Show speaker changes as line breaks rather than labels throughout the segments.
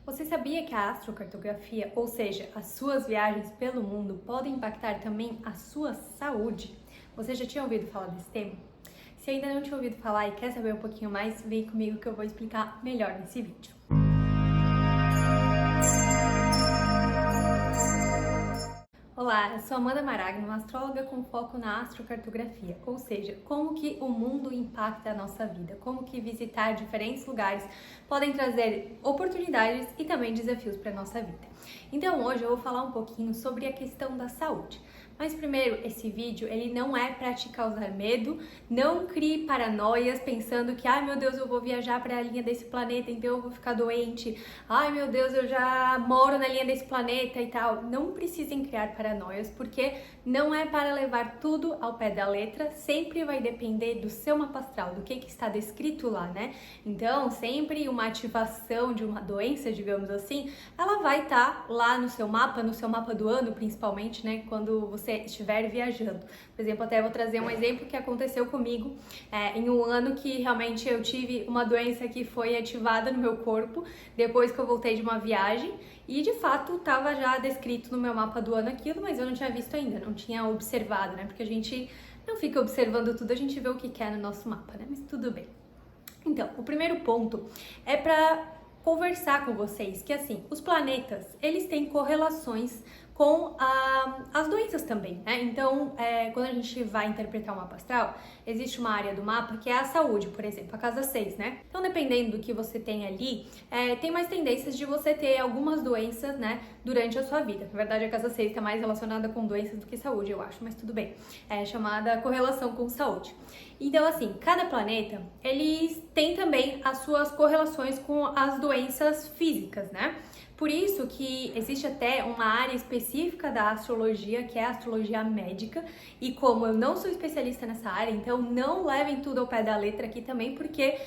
Você sabia que a astrocartografia, ou seja, as suas viagens pelo mundo, podem impactar também a sua saúde? Você já tinha ouvido falar desse tema? Se ainda não tinha ouvido falar e quer saber um pouquinho mais, vem comigo que eu vou explicar melhor nesse vídeo. Olá, eu sou Amanda Maragno, uma astróloga com foco na astrocartografia, ou seja, como que o mundo impacta a nossa vida, como que visitar diferentes lugares podem trazer oportunidades e também desafios para a nossa vida. Então hoje eu vou falar um pouquinho sobre a questão da saúde. Mas primeiro, esse vídeo ele não é para te causar medo, não crie paranoias pensando que, ai meu Deus, eu vou viajar para a linha desse planeta, então eu vou ficar doente, ai meu Deus, eu já moro na linha desse planeta e tal. Não precisem criar paranoias, porque não é para levar tudo ao pé da letra, sempre vai depender do seu mapa astral, do que está descrito lá, né? Então, sempre uma ativação de uma doença, digamos assim, ela vai estar lá no seu mapa do ano, principalmente, né, quando você estiver viajando. Por exemplo, até vou trazer um exemplo que aconteceu comigo em um ano que realmente eu tive uma doença que foi ativada no meu corpo depois que eu voltei de uma viagem e de fato estava já descrito no meu mapa do ano aquilo, mas eu não tinha visto ainda, não tinha observado, né? Porque a gente não fica observando tudo, a gente vê o que quer no nosso mapa, né? Mas tudo bem. Então, o primeiro ponto é para conversar com vocês que assim, os planetas, eles têm correlações com as doenças também, né? Então, quando a gente vai interpretar o mapa astral, existe uma área do mapa que é a saúde, por exemplo, a casa 6, né? Então, dependendo do que você tem ali, tem mais tendências de você ter algumas doenças, né, durante a sua vida. Na verdade, a casa 6 está mais relacionada com doenças do que saúde, eu acho, mas tudo bem. É chamada correlação com saúde. Então, assim, cada planeta, eles têm também as suas correlações com as doenças físicas, né? Por isso que existe até uma área específica da astrologia, que é a astrologia médica, e como eu não sou especialista nessa área, então não levem tudo ao pé da letra aqui também, porque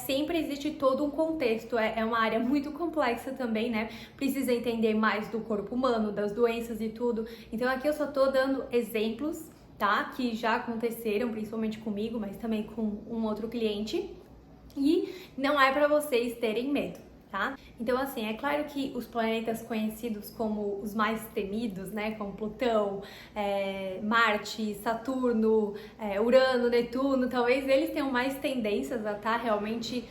sempre existe todo um contexto, é uma área muito complexa também, né? Precisa entender mais do corpo humano, das doenças e tudo. Então aqui eu só tô dando exemplos, tá? Que já aconteceram, principalmente comigo, mas também com um outro cliente, e não é para vocês terem medo. Tá? Então, assim, é claro que os planetas conhecidos como os mais temidos, né, como Plutão, Marte, Saturno, Urano, Netuno, talvez eles tenham mais tendências a estar realmente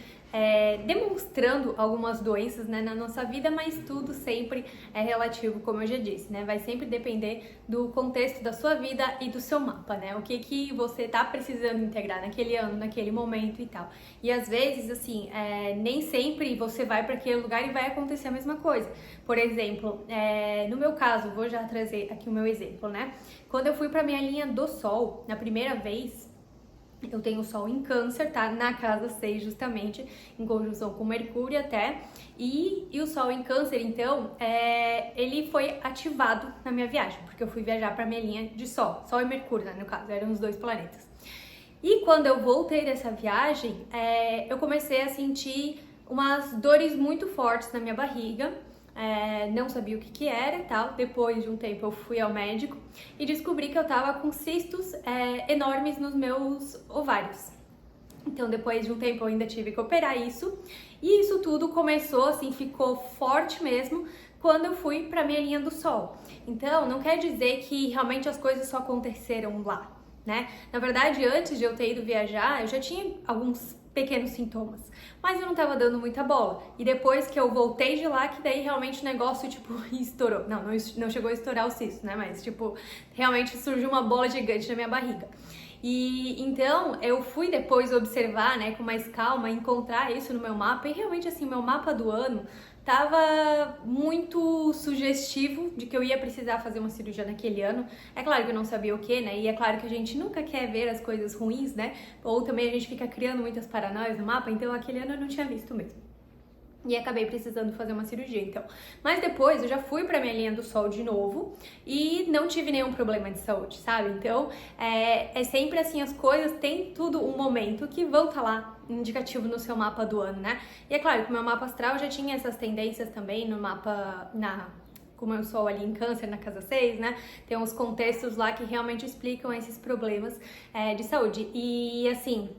demonstrando algumas doenças, né, na nossa vida, mas tudo sempre é relativo, como eu já disse, né? Vai sempre depender do contexto da sua vida e do seu mapa, né? O que você tá precisando integrar naquele ano, naquele momento e tal. E às vezes, assim, nem sempre você vai para aquele lugar e vai acontecer a mesma coisa. Por exemplo, no meu caso, vou já trazer aqui o meu exemplo, né? Quando eu fui para minha linha do Sol, na primeira vez, eu tenho o Sol em Câncer, tá? Na casa 6, justamente, em conjunção com Mercúrio até. E o Sol em Câncer, então, ele foi ativado na minha viagem, porque eu fui viajar para minha linha de Sol. Sol e Mercúrio, né, no caso, eram os dois planetas. E quando eu voltei dessa viagem, eu comecei a sentir umas dores muito fortes na minha barriga. Não sabia o que era e tal. Depois de um tempo eu fui ao médico e descobri que eu tava com cistos enormes nos meus ovários. Então depois de um tempo eu ainda tive que operar isso. E isso tudo começou assim, ficou forte mesmo quando eu fui pra minha linha do Sol. Então não quer dizer que realmente as coisas só aconteceram lá, né? Na verdade, antes de eu ter ido viajar, eu já tinha alguns pequenos sintomas, mas eu não tava dando muita bola. E depois que eu voltei de lá, que daí realmente o negócio, tipo, estourou. Não chegou a estourar o cisto, né? Mas, tipo, realmente surgiu uma bola gigante na minha barriga. E então eu fui depois observar, né, com mais calma, encontrar isso no meu mapa, e realmente, assim, meu mapa do ano tava muito sugestivo de que eu ia precisar fazer uma cirurgia naquele ano. É claro que eu não sabia o que, né? E é claro que a gente nunca quer ver as coisas ruins, né? Ou também a gente fica criando muitas paranoias no mapa, então aquele ano eu não tinha visto mesmo. E acabei precisando fazer uma cirurgia, então. Mas depois eu já fui pra minha linha do Sol de novo e não tive nenhum problema de saúde, sabe? Então, é sempre assim, as coisas têm tudo um momento que vão estar lá, indicativo no seu mapa do ano, né? E é claro que o meu mapa astral já tinha essas tendências também no mapa, como eu sou ali em Câncer na casa 6, né? Tem uns contextos lá que realmente explicam esses problemas de saúde. E assim,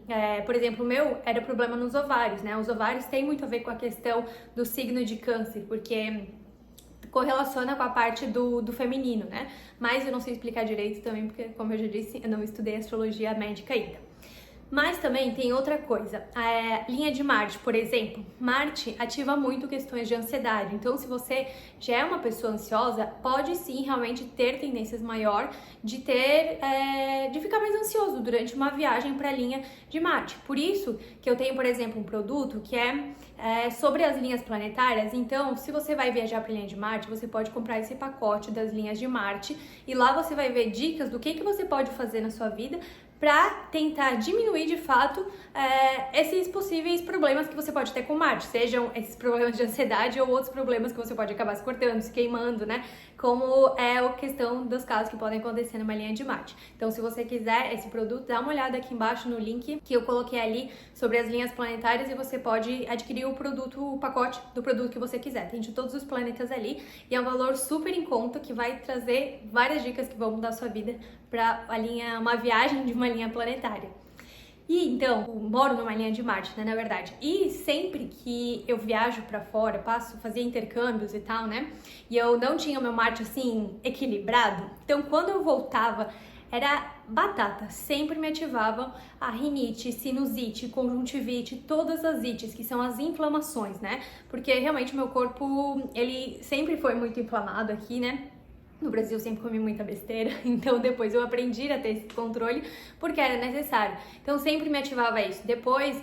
por exemplo, o meu era problema nos ovários, né? Os ovários têm muito a ver com a questão do signo de Câncer, porque correlaciona com a parte do feminino, né? Mas eu não sei explicar direito também, porque, como eu já disse, eu não estudei astrologia médica ainda. Mas também tem outra coisa, a linha de Marte, por exemplo, Marte ativa muito questões de ansiedade, então se você já é uma pessoa ansiosa, pode sim realmente ter tendências maior de de ficar mais ansioso durante uma viagem para a linha de Marte. Por isso que eu tenho, por exemplo, um produto que é sobre as linhas planetárias, então se você vai viajar para a linha de Marte, você pode comprar esse pacote das linhas de Marte e lá você vai ver dicas do que você pode fazer na sua vida para tentar diminuir de fato esses possíveis problemas que você pode ter com Marte, sejam esses problemas de ansiedade ou outros problemas que você pode acabar se cortando, se queimando, né? Como é a questão dos casos que podem acontecer numa linha de Marte. Então, se você quiser esse produto, dá uma olhada aqui embaixo no link que eu coloquei ali sobre as linhas planetárias e você pode adquirir o pacote do produto que você quiser. Tem de todos os planetas ali e é um valor super em conta que vai trazer várias dicas que vão mudar a sua vida para uma viagem de uma linha planetária. E então, eu moro numa linha de Marte, né, na verdade. E sempre que eu viajo pra fora, fazia intercâmbios e tal, né? E eu não tinha o meu Marte assim equilibrado. Então, quando eu voltava, era batata. Sempre me ativavam a rinite, sinusite, conjuntivite, todas as ites, que são as inflamações, né? Porque realmente o meu corpo, ele sempre foi muito inflamado aqui, né? No Brasil eu sempre comi muita besteira, então depois eu aprendi a ter esse controle porque era necessário. Então sempre me ativava isso. Depois,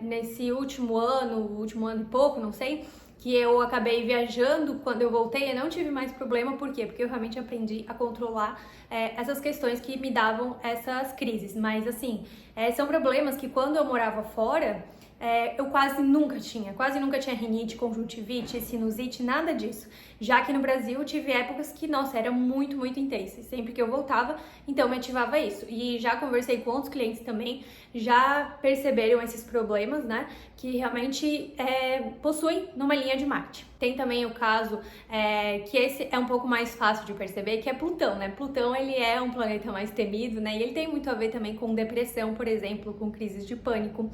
nesse último ano e pouco, não sei, que eu acabei viajando, quando eu voltei eu não tive mais problema. Por quê? Porque eu realmente aprendi a controlar essas questões que me davam essas crises. Mas assim, são problemas que quando eu morava fora, eu quase nunca tinha rinite, conjuntivite, sinusite, nada disso. Já que no Brasil eu tive épocas que, nossa, era muito, muito intensa. Sempre que eu voltava, então me ativava isso. E já conversei com outros clientes também, já perceberam esses problemas, né? Que realmente possuem numa linha de Marte. Tem também o caso que esse é um pouco mais fácil de perceber, que é Plutão, né? Plutão, ele é um planeta mais temido, né? E ele tem muito a ver também com depressão, por exemplo, com crises de pânico.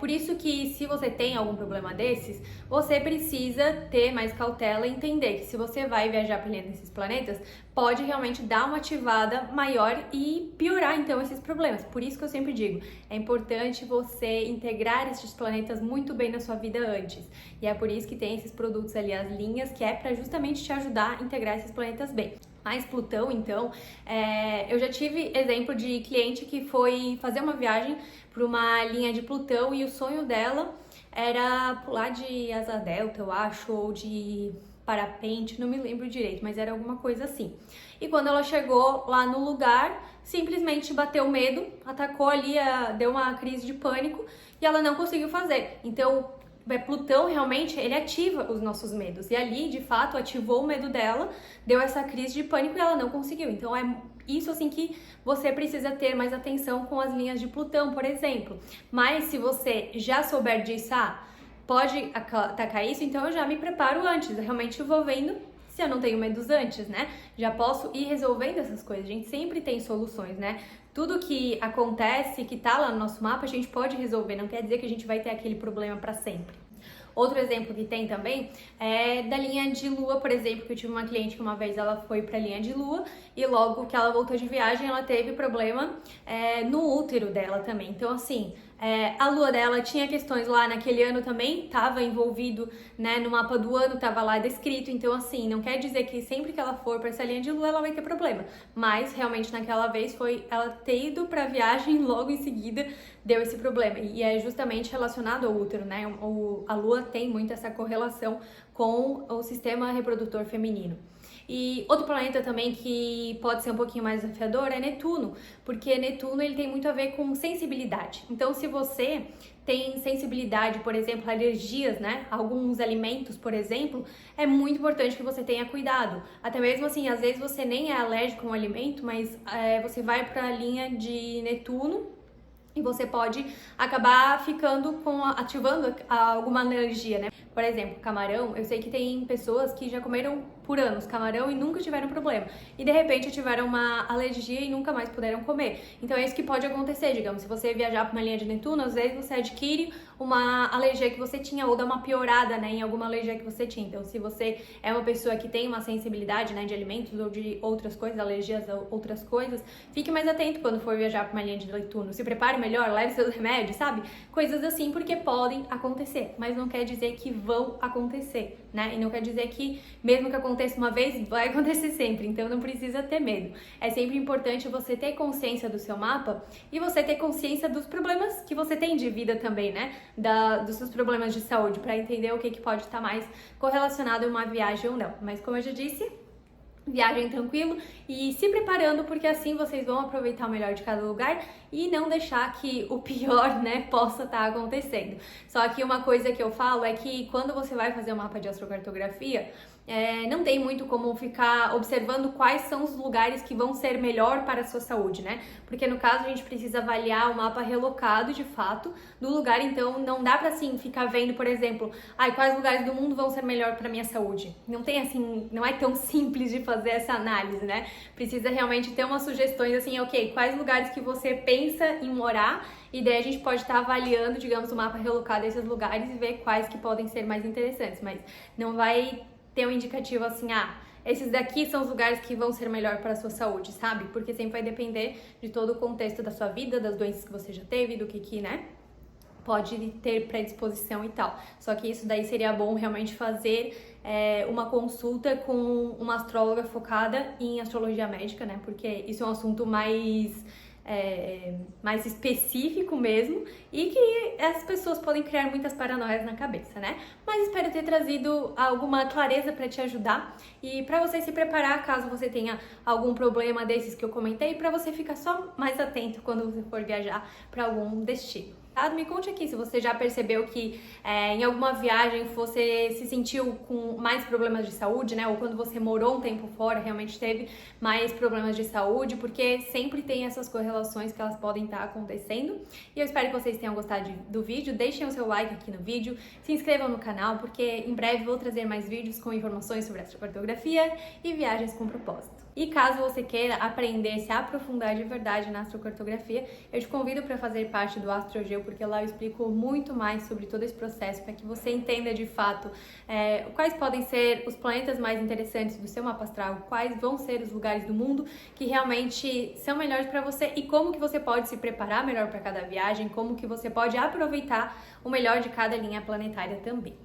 Por isso que se você tem algum problema desses, você precisa ter mais cautela e entender que se você vai viajar para esses planetas, pode realmente dar uma ativada maior e piorar então esses problemas. Por isso que eu sempre digo, é importante você integrar esses planetas muito bem na sua vida antes. E é por isso que tem esses produtos ali, as linhas, que é para justamente te ajudar a integrar esses planetas bem. Mas Plutão, então, eu já tive exemplo de cliente que foi fazer uma viagem para uma linha de Plutão e o sonho dela era pular de asa delta, eu acho, ou de parapente, não me lembro direito, mas era alguma coisa assim. E quando ela chegou lá no lugar, simplesmente bateu medo, atacou ali, deu uma crise de pânico e ela não conseguiu fazer. Então, Plutão realmente, ele ativa os nossos medos. E ali, de fato, ativou o medo dela, deu essa crise de pânico e ela não conseguiu. Então, é isso assim que você precisa ter mais atenção com as linhas de Plutão, por exemplo. Mas se você já souber disso, pode atacar isso, então eu já me preparo antes. Eu realmente vou vendo se eu não tenho medos antes, né? Já posso ir resolvendo essas coisas. A gente sempre tem soluções, né? Tudo que acontece, que tá lá no nosso mapa, a gente pode resolver. Não quer dizer que a gente vai ter aquele problema para sempre. Outro exemplo que tem também é da linha de Lua, por exemplo, que eu tive uma cliente que uma vez ela foi para a linha de Lua e logo que ela voltou de viagem, ela teve problema no útero dela também. Então, assim, a lua dela tinha questões lá naquele ano também, estava envolvido, né, no mapa do ano, estava lá descrito. Então, assim, não quer dizer que sempre que ela for para essa linha de Lua ela vai ter problema. Mas, realmente, naquela vez foi ela ter ido para a viagem logo em seguida deu esse problema. E é justamente relacionado ao útero, né? A Lua tem muito essa correlação com o sistema reprodutor feminino. E outro planeta também que pode ser um pouquinho mais desafiador é Netuno, porque Netuno ele tem muito a ver com sensibilidade. Então, se você tem sensibilidade, por exemplo, alergias, né? Alguns alimentos, por exemplo, é muito importante que você tenha cuidado. Até mesmo assim, às vezes você nem é alérgico a um alimento, mas você vai para a linha de Netuno e você pode acabar ativando alguma alergia, né? Por exemplo, camarão, eu sei que tem pessoas que já comeram por anos camarão e nunca tiveram problema. E de repente tiveram uma alergia e nunca mais puderam comer. Então é isso que pode acontecer, digamos, se você viajar para uma linha de Netuno, às vezes você adquire uma alergia que você tinha ou dá uma piorada, né, em alguma alergia que você tinha. Então, se você é uma pessoa que tem uma sensibilidade, né, de alimentos ou de outras coisas, alergias a outras coisas, fique mais atento quando for viajar para uma linha de Netuno. Se prepare melhor, leve seus remédios, sabe? Coisas assim, porque podem acontecer, mas não quer dizer que vão acontecer, né? E não quer dizer que, mesmo que aconteça uma vez, vai acontecer sempre. Então, não precisa ter medo. É sempre importante você ter consciência do seu mapa e você ter consciência dos problemas que você tem de vida também, né? Dos seus problemas de saúde, para entender o que pode estar mais correlacionado a uma viagem ou não. Mas como eu já disse, viagem tranquilo e se preparando, porque assim vocês vão aproveitar o melhor de cada lugar e não deixar que o pior, né, possa estar acontecendo. Só que uma coisa que eu falo é que quando você vai fazer um mapa de astrocartografia, não tem muito como ficar observando quais são os lugares que vão ser melhor para a sua saúde, né? Porque no caso a gente precisa avaliar o mapa relocado de fato do lugar, então não dá pra assim ficar vendo, por exemplo, quais lugares do mundo vão ser melhor para minha saúde. Não tem assim, não é tão simples de fazer essa análise, né? Precisa realmente ter umas sugestões assim, ok, quais lugares que você pensa em morar, e daí a gente pode estar avaliando, digamos, o mapa relocado desses lugares e ver quais que podem ser mais interessantes, mas não vai ter um indicativo assim, esses daqui são os lugares que vão ser melhor para a sua saúde, sabe? Porque sempre vai depender de todo o contexto da sua vida, das doenças que você já teve, do que, né, pode ter predisposição e tal. Só que isso daí seria bom realmente fazer uma consulta com uma astróloga focada em astrologia médica, né? Porque isso é um assunto mais específico mesmo e que as pessoas podem criar muitas paranoias na cabeça, né? Mas espero ter trazido alguma clareza para te ajudar e para você se preparar caso você tenha algum problema desses que eu comentei, para você ficar só mais atento quando você for viajar para algum destino. Me conte aqui se você já percebeu que em alguma viagem você se sentiu com mais problemas de saúde, né? Ou quando você morou um tempo fora, realmente teve mais problemas de saúde, porque sempre tem essas correlações que elas podem estar acontecendo. E eu espero que vocês tenham gostado do vídeo. Deixem o seu like aqui no vídeo, se inscrevam no canal, porque em breve vou trazer mais vídeos com informações sobre astrocartografia e viagens com propósito. E caso você queira aprender, se aprofundar de verdade na astrocartografia, eu te convido para fazer parte do AstroGeo, porque lá eu explico muito mais sobre todo esse processo, para que você entenda de fato quais podem ser os planetas mais interessantes do seu mapa astral, quais vão ser os lugares do mundo que realmente são melhores para você e como que você pode se preparar melhor para cada viagem, como que você pode aproveitar o melhor de cada linha planetária também.